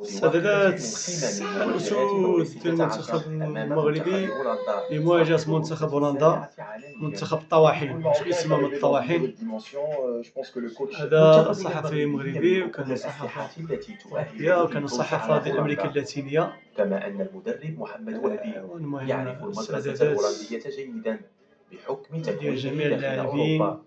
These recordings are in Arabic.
استعدادات بواحدة من قيمة المواجهة الأسود الروسية المنتخب 10 أمام منتخب المغربي هولندا لمواجهة صاحب منتخب الرتبة هولندا، السابعة عالميا. منتخب Du coup, الطواحين. le شنو Marocain est اسمهم arrivé dans une الطواحين؟ nouvelle dimension. Je pense que le coach. هذا منتخبنا صحفي المغربي مغربي يملك كل وكان صحافة الأسلحة التي تؤهله صحفية وكان للفوز على صحافة ديال أمريكا هولندا، اللاتينية. كما أن المدرب محمد وهبي والمهم يعرف المدرسة الاستعدادات الهولندية جيدا بحكم ديال تكوينه جميع داخل اللاعبين. أوروبا.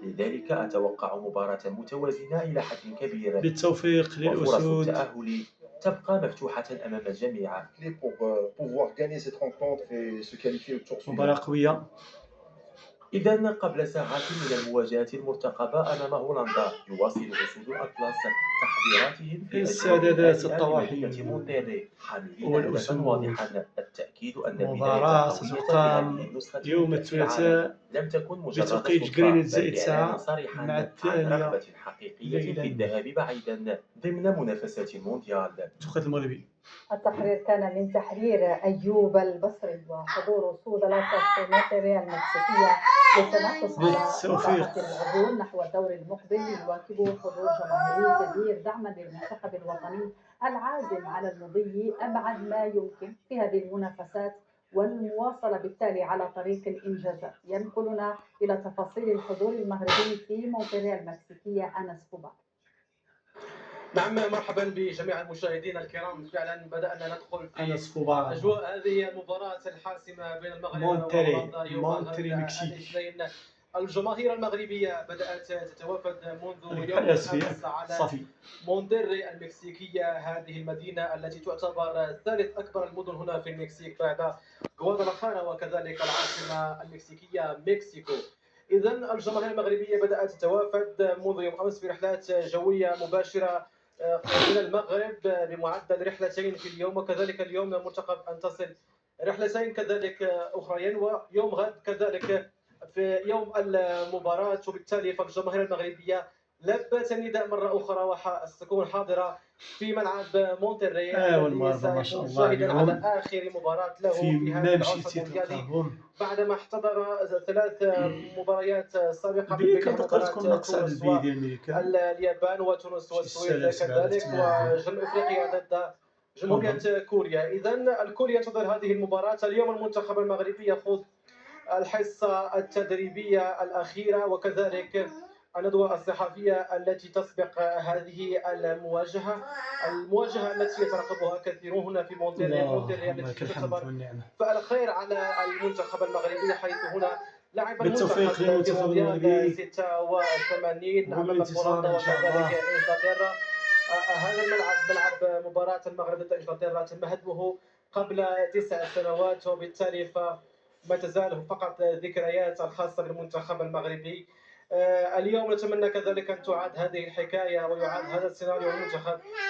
لذلك أتوقع مباراة متوازنة إلى حد كبير، بالتوفيق وفرص للأسود. التأهل تبقى مفتوحة أمام الجميع. Clé pour pouvoir gagner cette rencontre et se qualifier au tour suivant. مباراة قوية. إذا قبل ساعات من المواجهة المرتقبة أمام هولندا، يواصل أسود الأطلس تحضيراتهم في أجواء استعدادات هادئة بمدينة الطواحين مونتيري، حاملين هدفا والأسود. واضحا: التأكيد أن البداية المباراة القوية لهذه ستقام النسخة يوم من كأس العالم الثلاثاء لم تكن مجرد بتوقيت صدفة، جرينتش بل زائد إعلان ساعة مع صريحا عن الثانية رغبة حقيقية في ليلا الذهاب بعيدا ضمن منافسات المونديال. توقيت المغربي. التقرير كان من تحرير أيوب البصري. وحضور سود الأطلس في مونتريال المكسيكية للتنافس على بالتوفيق. بطاقة العبور نحو الدور المقبل يواكب حضور جماهيري كبير دعما للمنتخب الوطني العازم على المضي أبعد ما يمكن في هذه المنافسات والمواصلة بالتالي على طريق الإنجازات. ينقلنا إلى تفاصيل الحضور المغربي في مونتريال المكسيكية أنس بوبا. نعم، مرحبا بجميع المشاهدين الكرام. فعلا بدأنا ندخل في أنس فوبا. أجواء هذه المباراة الحاسمة بين المغرب مونتري وهولندا يوم مونتري غد مكسيك. الاثنين. الجماهير المغربية بدأت تتوافد منذ يوم الكأس الأمس على صافي. مونتري المكسيكية، هذه المدينة التي تعتبر ثالث أكبر المدن هنا في المكسيك بعد غوادالخارا وكذلك العاصمة المكسيكية مكسيكو. إذا الجماهير المغربية بدأت تتوافد منذ يوم أمس في رحلات جوية مباشرة من المغرب بمعدل رحلتين في اليوم، وكذلك اليوم مرتقب أن تصل رحلتين كذلك أخرين، ويوم غد كذلك في يوم المباراة. وبالتالي فالجماهير المغربية لبت النداء مرة أخرى وستكون حاضرة في ملعب مونتري الذي والمغاربة ما شاء سيكون الله شاهدا على اليوم آخر مباراة له في في هذا ميم العرس شيتي المونديالي تلقاهم بعدما احتضر 3 مباريات سابقة من بي بينها كتبقى تكون مباراة ناقصة على تونس البي ديال أمريكا. واليابان وتونس والسويد شي سلاسل كذلك عرفت وجنوب افريقيا ضد جمهورية كوريا. اذا الكل ينتظر هذه المباراة. اليوم المنتخب المغربي يخوض الحصة التدريبية الأخيرة وكذلك الندوة الصحفية التي تسبق هذه المواجهة التي يترقبها كثيرون هنا في مونتريال التي تعتبر فالخير على المنتخب المغربي، حيث هنا لعب المنتخب في مونديال 86 امام بولندا وكذلك انجلترا. هذا الملعب ملعب مباراة المغرب ضد انجلترا تم هدمه قبل 9 سنوات، وبالتالي فما تزال فقط ذكريات الخاصة بالمنتخب المغربي. اليوم نتمنى كذلك أن تعاد هذه الحكاية ويعاد هذا السيناريو للمنتخب